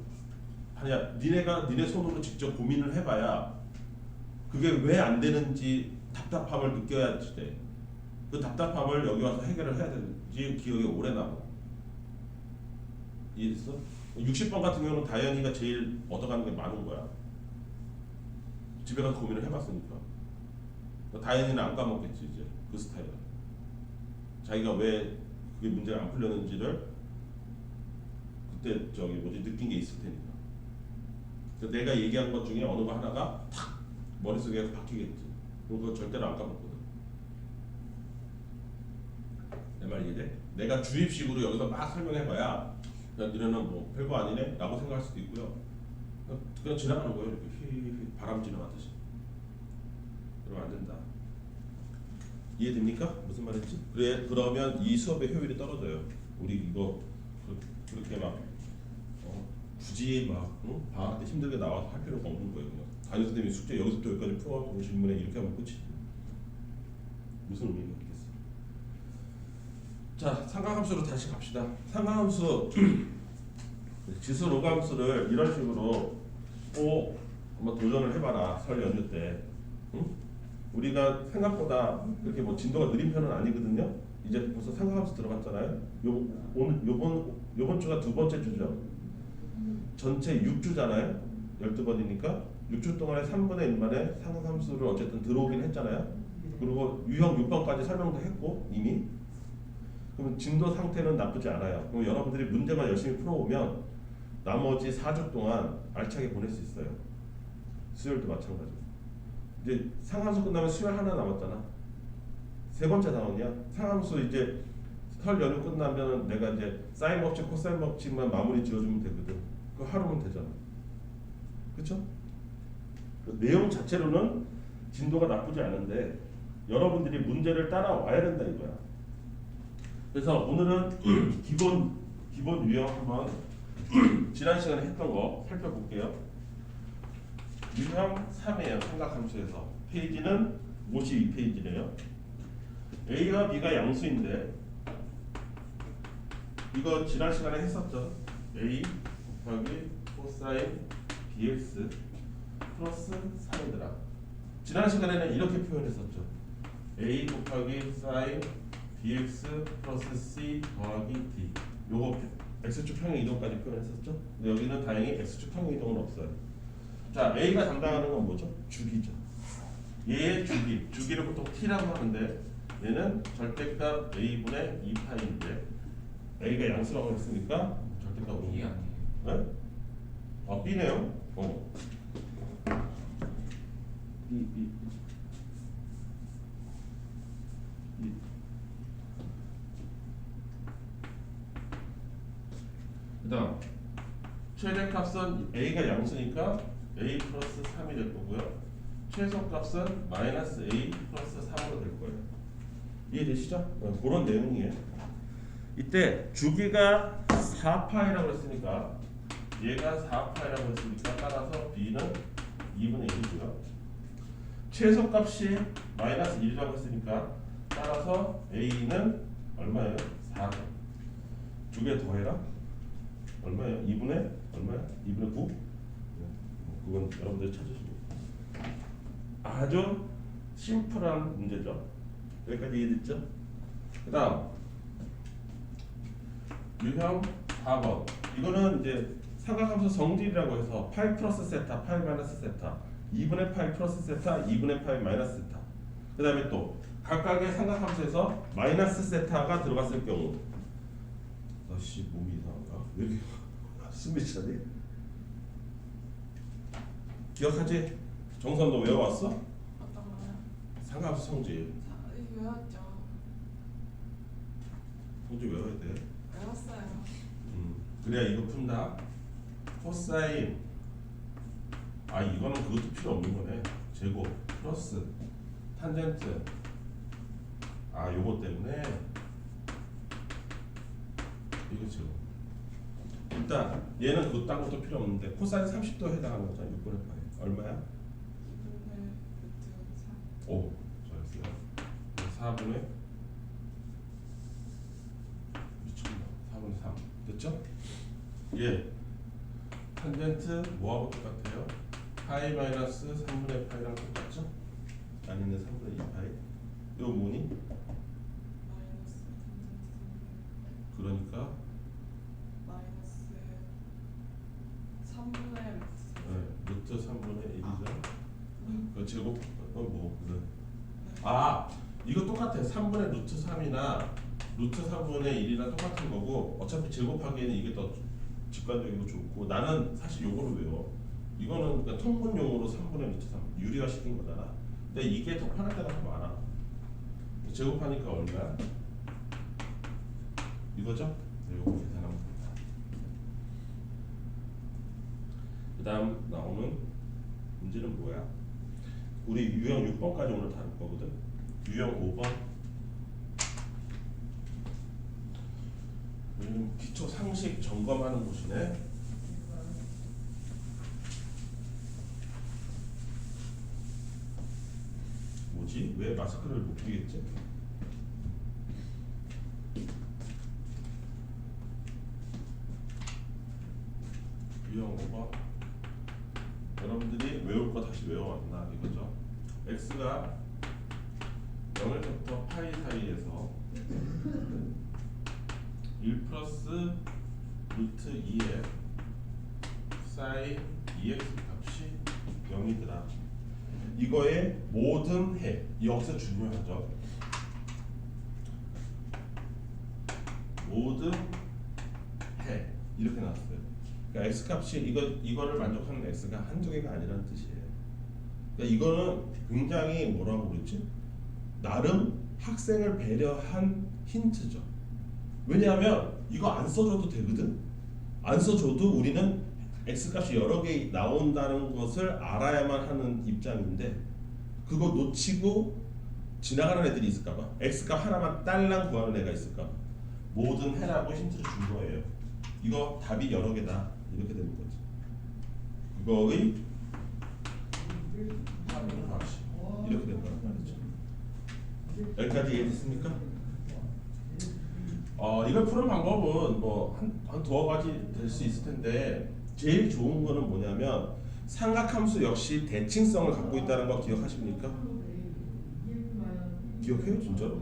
하냐? 니네 손으로 직접 고민을 해봐야 그게 왜 안 되는지 답답함을 느껴야지 돼. 그 답답함을 여기 와서 해결을 해야 되는지 기억에 오래 남아. 이해했어? 60번 같은 경우는 다현이가 제일 얻어가는 게 많은 거야. 집에 가서 고민을 해봤으니까. 다현이는 안 까먹겠지 이제 그 스타일은. 자기가 왜 그게 문제가 안 풀렸는지를 그때 느낀 게 있을 테니까. 그래서 내가 얘기한 것 중에 어느 거 하나가 탁 머릿속에 박히겠지. 그럼 그거 절대로 안 까먹거든. 내 말 이해돼? 내가 주입식으로 여기서 막 설명해봐야 야 니네는 뭐 별거 아니네? 라고 생각할 수도 있고요. 그냥 지나가는 거예요. 이렇게 휘휘 바람 지나가듯이. 그러면 안 된다. 이해됩니까? 무슨 말인지? 그래, 그러면 이 수업의 효율이 떨어져요. 우리 이거 그렇게 막 굳이 막 방학 때 힘들게 나와서 할 필요가 없는 거예요. 그냥 담임 선생님이 숙제 여기서부터 여기까지 풀어갖고 질문에 이렇게 하면 끝이지. 무슨 의미가 있겠어? 자, 삼각함수로 다시 갑시다. 삼각함수 지수 로감수를 이런 식으로 한번 도전을 해봐라. 설 연휴 때. 응? 우리가 생각보다 그렇게 뭐 진도가 느린 편은 아니거든요. 이제 벌써 삼각함수 들어갔잖아요. 요번 주가 두 번째 주죠. 전체 6주잖아요. 12번이니까 6주 동안에 3분의 1만에 삼각함수를 어쨌든 들어오긴 했잖아요. 그리고 유형 6번까지 설명도 했고 이미. 그럼 진도 상태는 나쁘지 않아요. 그럼 여러분들이 문제만 열심히 풀어오면 나머지 4주 동안 알차게 보낼 수 있어요. 수요일도 마찬가지고. 이제 상함수 끝나면 수요일 하나 남았잖아. 세 번째 단원이야. 상함수 이제 설 연휴 끝나면 내가 이제 사인 법칙, 코사인 법칙만 마무리 지어주면 되거든. 그 하루면 되잖아. 그렇죠? 그 내용 자체로는 진도가 나쁘지 않은데 여러분들이 문제를 따라와야 된다 이거야. 그래서 오늘은 기본 유형 한번 지난 시간에 했던 거 살펴볼게요. 유형 3이에요. 삼각함수에서 페이지는 52페이지래요. A와 B가 양수인데 이거 지난 시간에 했었죠. A 곱하기 코사인 bx 플러스 3이더라. 지난 시간에는 이렇게 표현했었죠. A 곱하기 사인 bx 플러스 c 더하기 d. 요거 x축 평행 이동까지 표현했었죠. 근데 여기는 다행히 x축 평행 이동은 없어요. 자, A가 담당하는 건 뭐죠? 주기죠. 얘의 주기를 보통 t라고 하는데 얘는 절대값 a분의 2파인데 a가 양수라고 했으니까 절대값 B 아니에요? 네? 아, b네요. B. 그다음 최대값은 a가 양수니까 a 플러스 3이 될 거고요. 최소값은 마이너스 a 플러스 3으로 될 거예요. 이해되시죠? 그런 내용이에요. 이때 주기가 4파이라고 했으니까 얘가 4파이라고 했으니까 따라서 b는 2분의 1이고요. 최소값이 마이너스 1이라고 했으니까 따라서 a는 얼마예요? 4죠. 두 개 더해라. 얼마예요? 2분의 얼마야? 2분의 9? 그건 여러분들이 찾으시면 아주 심플한 문제죠. 여기까지 이해됐죠? 그 다음 유형 4번. 이거는 이제 삼각함수 성질이라고 해서 파이 플러스 세타, 파이 마이너스 세타, 2분의 파이 플러스 세타, 2분의 파이 마이너스 세타. 그 다음에 또 각각의 삼각함수에서 마이너스 세타가 들어갔을 경우 아씨 몸이 이상한가? 왜 이렇게 숨이 차지? 기억하지? 정선 너 외워왔어? 어떤 거요? 삼각함수 성질. 외웠죠. 성질 외워야 돼. 외웠어요. 그래야 이거 푼다. 코사인. 아 이거는 그것도 필요 없는 거네. 제곱 플러스 탄젠트. 아 요거 때문에 이거 제곱. 일단 얘는 그거 딴 것도 필요 없는데 코사인 30도 해당하는 거잖아. 6분의 파이. 얼마야? 2분의 루트 3. 오 잘했어요. 4분의 미쳤나? 4분의 3 됐죠? 예. 탄젠트 뭐하고 똑같아요? 파이 마이너스 3분의 파이랑 똑같죠? 안에 있는 3분의 2 파이. 이거 뭐니? 마이너스 그러니까 마이너스 3분의 루트 3분의 1이죠. 그 제곱 이거 똑같아. 3분의 루트 3이나 루트 3분의 1이랑 똑같은 거고 어차피 제곱하기에는 이게 더 직관적이고 좋고 나는 사실 요거를 외워. 이거는 그러니까 통분용으로 3분의 루트 3 유리화 시킨 거잖아. 근데 이게 더 편할 때가 더 많아. 제곱하니까 얼마야? 이거죠? 네, 요거 계산하면 됩니다. 그 다음 나오는 문제는 뭐야? 우리 유형 6번까지 오늘 다룰 거거든. 유형 5번. 여기는 기초 상식 점검하는 곳이네. 뭐지? 왜 마스크를 못 끼겠지? 유형 5번. 여러분들이 외울 거 다시 외워왔나 이거죠. x가 0에서부터 파이 사이에서 1 플러스 루트 2의 사인 2x 값이 0이더라. 이거의 모든 해 여기서 중요하죠. 모든 해 이렇게 나왔어요. 그러니까 x 값이 이거를 만족하는 x가 한두 개가 아니라는 뜻이에요. 그러니까 이거는 굉장히 뭐라고 그러지? 나름 학생을 배려한 힌트죠. 왜냐하면 이거 안 써줘도 되거든. 안 써줘도 우리는 x 값이 여러 개 나온다는 것을 알아야만 하는 입장인데 그거 놓치고 지나가는 애들이 있을까봐 x 값 하나만 딸랑 구하는 애가 있을까봐 모든 해라고 힌트를 준 거예요. 이거 답이 여러 개다 이렇게 되는 거지. 그거의 합식 이렇게 된 거란 말이죠. 여기까지 이해됐습니까? 이걸 푸는 방법은 뭐 한 두어 가지 될 수 있을 텐데 제일 좋은 거는 뭐냐면 삼각함수 역시 대칭성을 갖고 있다는 거 기억하십니까? 기억해요 진짜로?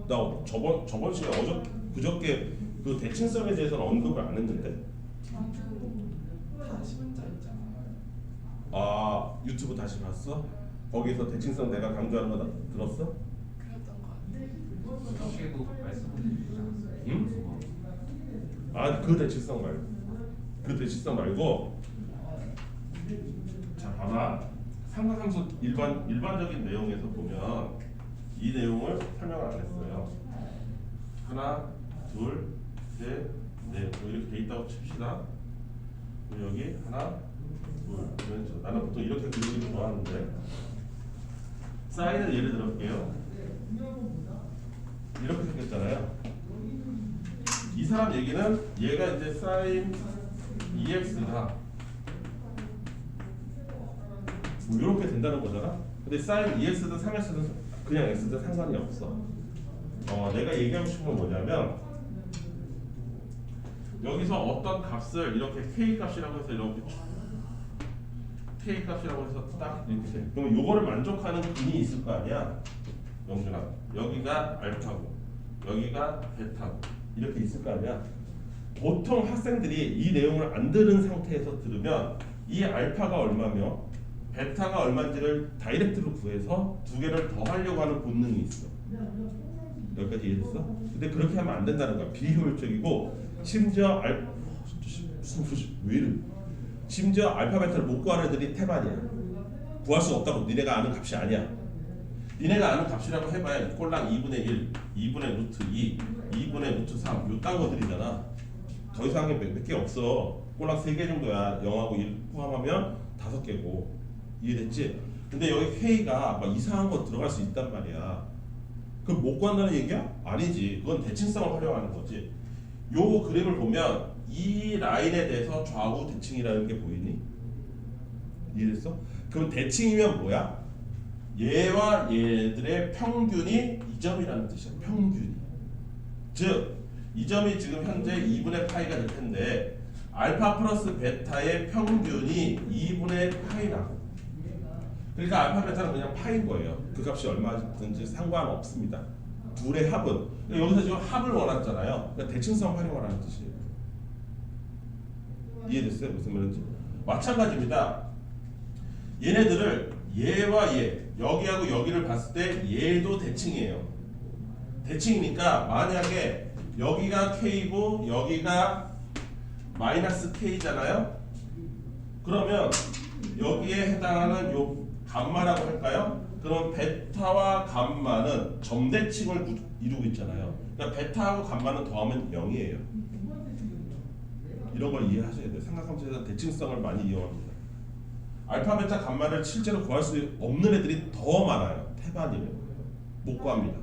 나 저번 시간에 그저께 그 대칭성에 대해서는 언급을 안 했는데. 다시 문자 있잖아. 유튜브 다시 봤어? 거기서 대칭성 내가 강조하는 거 들었어? 그랬던 거 같아. 여기에도 말씀해 주시지 않았어요? 응? 그 대칭성 말고 그 대칭성 말고 자 봐봐. 삼각함수 일반적인 내용에서 보면 이 내용을 설명을 안 했어요. 하나, 둘, 셋, 넷 이렇게 돼 있다고 칩시다. 그럼 여기 하나, 둘 이런 식으로. 나는 보통 이렇게 그리기를 좋아하는데 사인을 예를 들어볼게요. 이렇게 생겼잖아요. 이 사람 얘기는 얘가 이제 사인 2x가 뭐 이렇게 된다는 거잖아. 근데 사인 2x든 3x든 그냥 x든 상관이 없어. 내가 얘기하고 싶은 건 뭐냐면 여기서 어떤 값을 이렇게 k 값이라고 해서 이렇게 k 값이라고 해서 딱 이렇게 돼. 그럼 요거를 만족하는 근이 있을 거 아니야, 영준아. 여기가 알파고 여기가 베타고 이렇게 있을 거 아니야. 보통 학생들이 이 내용을 안 들은 상태에서 들으면 이 알파가 얼마며 베타가 얼마인지를 다이렉트로 구해서 두 개를 더 하려고 하는 본능이 있어. 여기까지 이해됐어? 근데 그렇게 하면 안 된다는 거야. 비효율적이고 심지어 왜 이래? 심지어 알파 베타를 못 구하는 애들이 태반이야. 구할 수 없다고. 니네가 아는 값이 아니야. 니네가 아는 값이라고 해봐야 꼴랑 2분의 1, 2분의 루트 2, 2분의 루트 3 요딴 거들이잖아. 더 이상의 몇 개 없어. 꼴랑 3개 정도야. 0하고 1 포함하면 5개고. 이해됐지? 근데 여기 K가 막 이상한 거 들어갈 수 있단 말이야. 그럼 못 구한다는 얘기야? 아니지. 그건 대칭성을 활용하는 거지. 요 그림을 보면 이 라인에 대해서 좌우 대칭이라는 게 보이니? 이해됐어? 그럼 대칭이면 뭐야? 얘와 얘들의 평균이 이 점이라는 뜻이야. 평균이. 즉, 이 점이 지금 현재 2분의 파이가 될 텐데 알파 플러스 베타의 평균이 2분의 파이라고. 그러니까 알파 베타는 그냥 파인 거예요. 그 값이 얼마든지 상관없습니다. 둘의 합은. 그러니까 여기서 지금 합을 원했잖아요. 그러니까 대칭성 활용하라는 뜻이에요. 이해됐어요? 무슨 말인지? 마찬가지입니다. 얘네들을 얘와 얘, 여기하고 여기를 봤을 때 얘도 대칭이에요. 대칭이니까 만약에 여기가 K고 여기가 마이너스 K잖아요. 그러면 여기에 해당하는 요 감마라고 할까요? 그럼 베타와 감마는 점대칭을 이루고 있잖아요. 그러니까 베타하고 감마는 더하면 0이에요. 이런 걸 이해하셔야 돼요. 삼각함수에서 대칭성을 많이 이용합니다. 알파, 베타, 감마를 실제로 구할 수 없는 애들이 더 많아요. 태반이에요. 못 구합니다.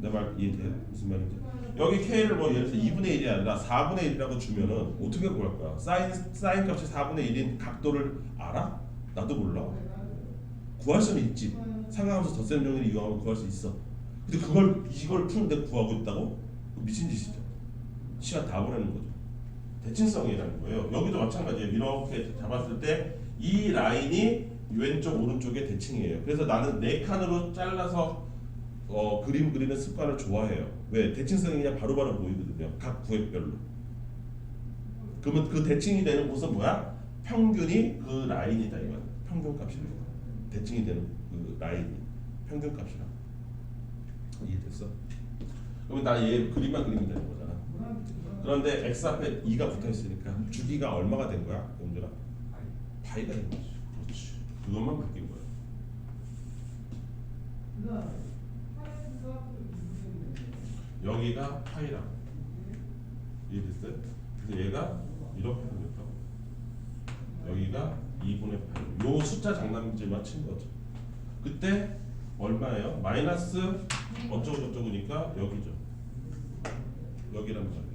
내 말 이해돼요? 무슨 말인지? 여기 K를 뭐 예를 들어 2분의 1이 아니라 4분의 1이라고 주면은 어떻게 구할 거야? 사인 값이 4분의 1인 각도를 알아? 나도 몰라. 구할 수는 있지. 삼각함수 덧셈 정리를 이용하면 구할 수 있어. 근데 이걸 푸는데 구하고 있다고? 미친 짓이죠. 시간 다 보내는 거죠. 대칭성이라는 거예요. 여기도 마찬가지예요. 이렇게 잡았을 때 이 라인이 왼쪽 오른쪽의 대칭이에요. 그래서 나는 4칸으로 잘라서 그림 그리는 습관을 좋아해요. 왜? 대칭성이 그냥 바로바로 보이거든요. 각 구획별로. 그러면 그 대칭이 되는 곳은 뭐야? 평균이 그 라인이다 이거야. 평균값이다. 대칭이 되는 그 라인이 평균값이라. 이해됐어? 그러면 나 얘 그림만 그리면 되는 거잖아. 그런데 x 앞에 2가 붙어 있으니까 주기가 얼마가 된 거야? 얘들아? 파이가 된 거지. 그렇지. 그것만 바뀐 거야. 여기가 파이라고. 이해됐어요? 그래서 얘가 이렇게 생겼다고. 여기가 2분의 파이. 요 숫자 장난질만 친 거죠. 그때 얼마예요? 마이너스 어쩌고 저쩌고니까 여기죠. 여기란 말이에요.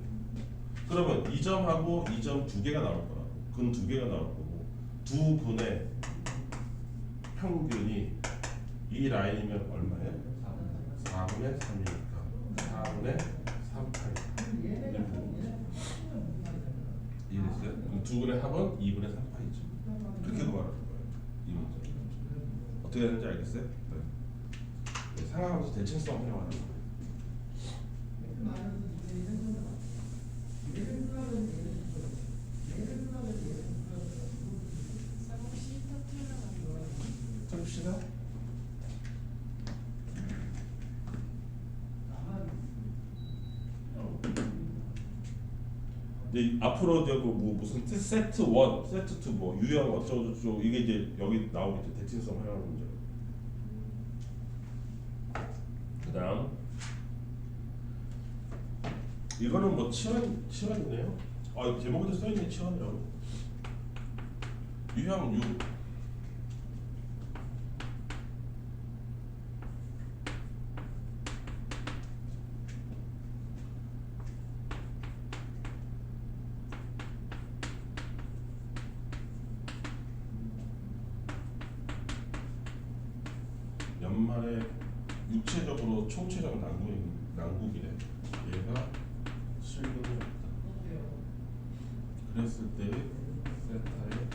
그러면 2점하고 2점 두 개가 나올 거라고. 근 두 개가 나올 거고 두 근의 평균이 이 라인이면 얼마예요? 4분의 3이니까 4분의 3파이. 이해됐어요? 그럼 두 근의 합은 2분의 3파이죠. 그렇게 구하는 거예요. 이 문제. 어떻게 되는지 알겠어요? 네. 상하함수 대칭성 활용하는 거예요. 해봅시다. 이제 앞으로 이제 뭐 무슨 세트 1, 세트 2, 뭐 유형 어쩌고 저쩌고 이게 이제 여기 나오겠죠. 대칭성 활용하는 문제. 그다음 이거는 뭐 치환이네요. 제목에도 써있네 치환이라고. 유형 6. 연말에 육체적으로 총체적 난국이래. 얘가 실근이 없다. 그랬을 때 세타의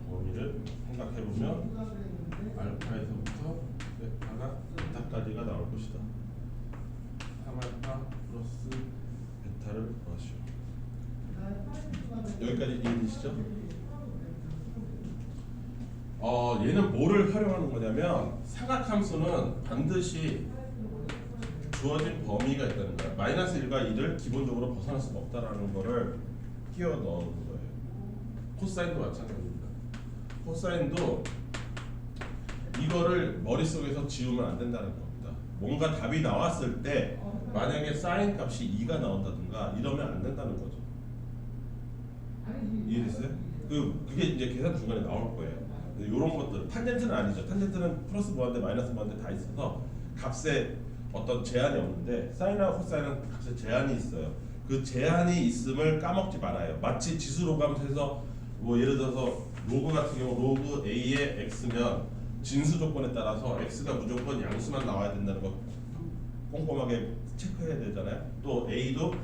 범위를 생각해보면 알파에서부터 베타가 베타까지가 나올 것이다. 3알파 플러스 베타를 구하시오. 여기까지 이해되시죠? 얘는 뭐를 활용하는 거냐면 삼각함수는 반드시 주어진 범위가 있다는 거야. 마이너스 1과 2를 기본적으로 벗어날 수가 없다라는 거를 끼워 넣는 거예요. 코사인도 마찬가지입니다. 코사인도 이거를 머릿속에서 지우면 안 된다는 겁니다. 뭔가 답이 나왔을 때 만약에 사인 값이 2가 나온다든가 이러면 안 된다는 거죠. 이해됐어요? 그게 이제 계산 중간에 나올 거예요. 이런 것들 탄젠트는 아니죠. 탄젠트는 플러스 무한대 마이너스 무한대 다 있어서 값에 어떤 제한이 없는데 사인하고 코사인은 값에 제한이 있어요. 그 제한이 있음을 까먹지 말아요. 마치 지수로감수에서 뭐 예를 들어서 로그 같은 경우 로그 a의 x면 진수 조건에 따라서 x가 무조건 양수만 나와야 된다는 거 꼼꼼하게 체크해야 되잖아요. 또 a도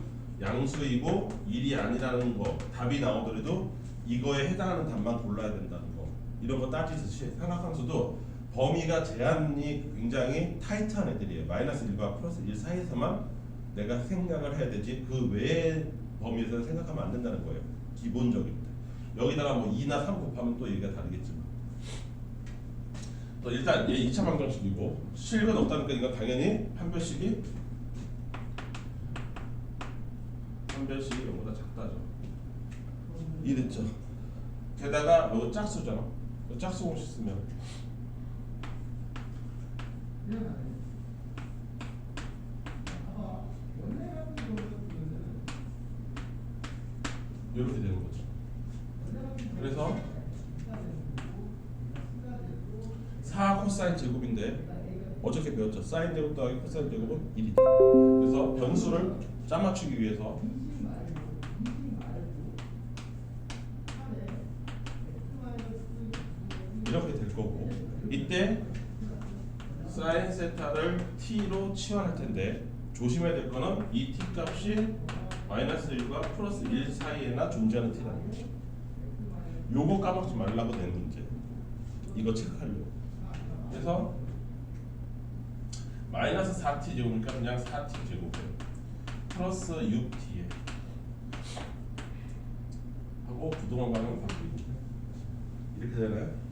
양수이고 1이 아니라는 거 답이 나오더라도 이거에 해당하는 답만 골라야 된다는 거 이런 거 따지듯이 삼각함수도 범위가 제한이 굉장히 타이트한 애들이에요. 마이너스 1과 플러스 1 사이에서만 내가 생각을 해야 되지 그 외의 범위에서는 생각하면 안 된다는 거예요. 기본적입니다. 여기다가 뭐 2나 3 곱하면 또 얘기가 다르겠지만 또 일단 얘 2차 방정식이고 실근 없다니까 이건 당연히 판별식이 이거보다 작다죠. 이랬죠. 게다가 이거 짝수잖아. 짝수 공식 쓰면 이렇게 되는 거죠. 그래서 4 코사인 제곱인데 어저께 배웠죠. 사인 제곱 더하기 코사인 제곱은 1이다. 그래서 변수를 짜 맞추기 위해서 이렇게 될 거고 이때 사인 세타를 t로 치환할 텐데 조심해야 될 거는 이 t 값이 마이너스 1과 플러스 1 사이에나 존재하는 t라는 거죠. 요거 까먹지 말라고 낸 문제. 이거 체크하려고. 그래서 마이너스 4t 제곱이니까 그냥 4t 제곱에 플러스 6t에 하고 부동한 방향을 바꾸기. 이렇게 되나요?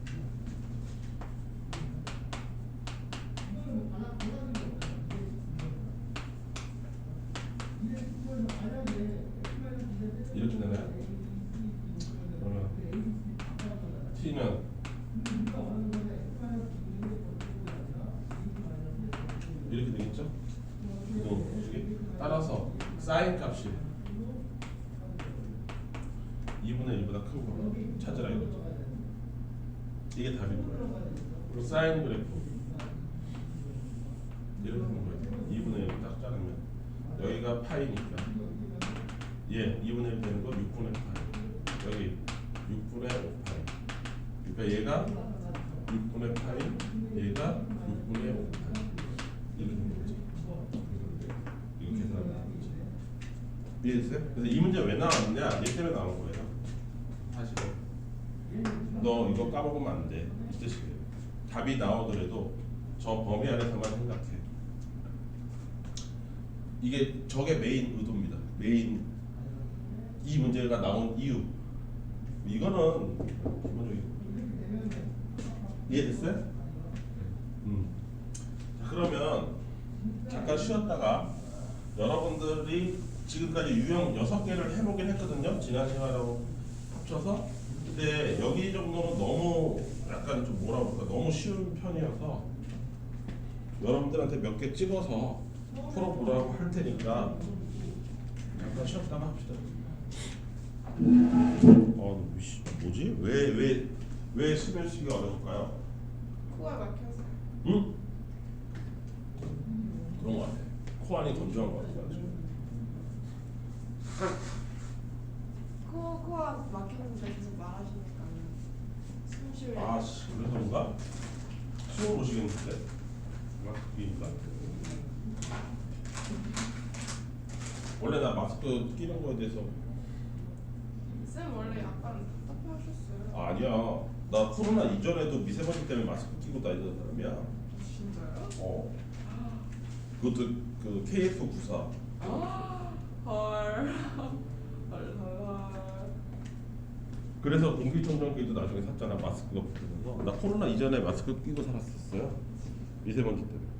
이렇게 되나요? 그러면 t는 이렇게 되겠죠? 따라서 사인 값이 2분의 1보다 큰 거 찾으라 이거죠. 이게 답인 거예요. 그리고 사인 그래프 이렇게 되는 거예요. 2분의 1을 딱 자르면 여기가 파이니까 예, 2분의 1 되는 거 6분의 파이. 여기 6분의 5파이. 그러니까 얘가 6분의 파이, 얘가 6분의 5파이. 이렇게 되는 거죠. 이거 계산하면 되는 거죠. 이해됐어요? 그래서 이 문제 왜 나왔느냐? 얘 때문에 나온 거예요. 사실은. 너 이거 까먹으면 안 돼. 이 뜻이에요. 답이 나오더라도 저 범위 안에서만 생각해. 이게 저게 메인 의도입니다. 메인 이 문제가 나온 이유. 이거는 기본적인. 이해됐어요? 자, 그러면 잠깐 쉬었다가 여러분들이 지금까지 유형 6개를 해보긴 했거든요. 지난 시간하고 합쳐서. 근데 여기 정도는 너무 약간 좀 뭐라 그럴까 너무 쉬운 편이어서 여러분들한테 몇 개 찍어서 풀어보라고 할 테니까 잠깐 쉬었다가 합시다. 뭐지? 왜 수면식이 어려울까요? 코가 막혀서. 응? 그런 거 같아. 코 안이 건조한 거 같아. 코가 막혔는데 계속 말하시니까 숨 쉬려. 아, 그래서 그런가? 수업 보시겠는데? 마스크니까. 원래 나 마스크 끼는 거에 대해서 쌤 원래 약간 답답해하셨어요. 아니야. 나 코로나 이전에도 미세먼지 때문에 마스크 끼고 다니던 사람이야. 진짜요? 그것도 그 KF94. 헐. 그래서 공기청정기도 나중에 샀잖아. 마스크가 붙으면서. 나 코로나 이전에 마스크 끼고 살았었어요. 미세먼지 때문에.